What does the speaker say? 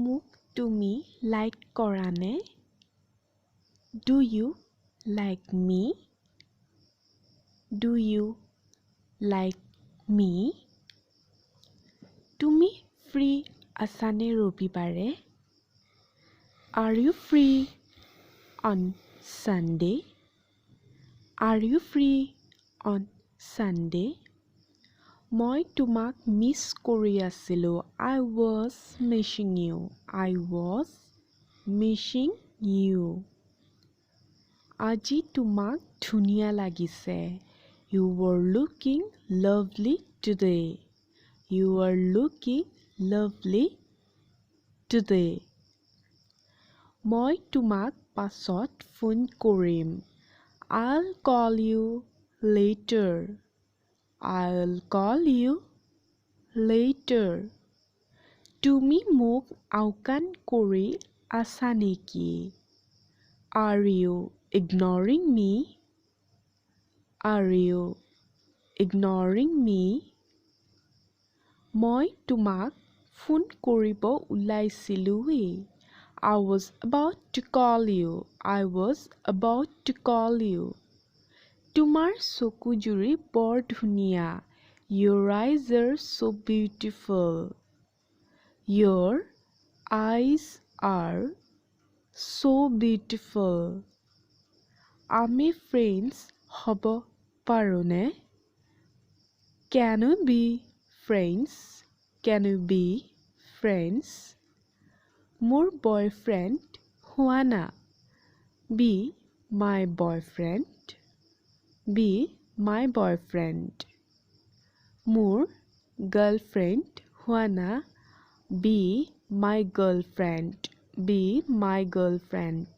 মোক তুমি লাইক কৰা নে? Do you like me? Do you like me? তুমি ফ্ৰী আছানে ৰবিবাৰে? Are you free on Sunday? Are you free on Sunday? মই তোমাক মিছ কৰি আছিলোঁ. I was missing you. I was missing you. আজি তোমাক ধুনীয়া লাগিছে. You were looking lovely today. You were looking lovely today. মই তোমাক পাছত ফোন কৰিম. I'll call you later. I'll call you later. তুমি মোক আওকাণ কৰি আছা নেকি? Are you ignoring me? Are you ignoring me? মই তোমাক ফোন কৰিব ওলাইছিলোঁৱেই. I was about to call you. I was about to call you. তোমাৰ চকুজুৰি বৰ ধুনীয়া. Your eyes are so beautiful. Your eyes are so beautiful. আমি friends হ'ব পাৰোঁনে? Can we be friends? Can we be friends? মোৰ boyfriend হোৱা না. Be my boyfriend. Be my boyfriend. মোৰ girlfriend হোৱা না. Be my girlfriend. Be my girlfriend.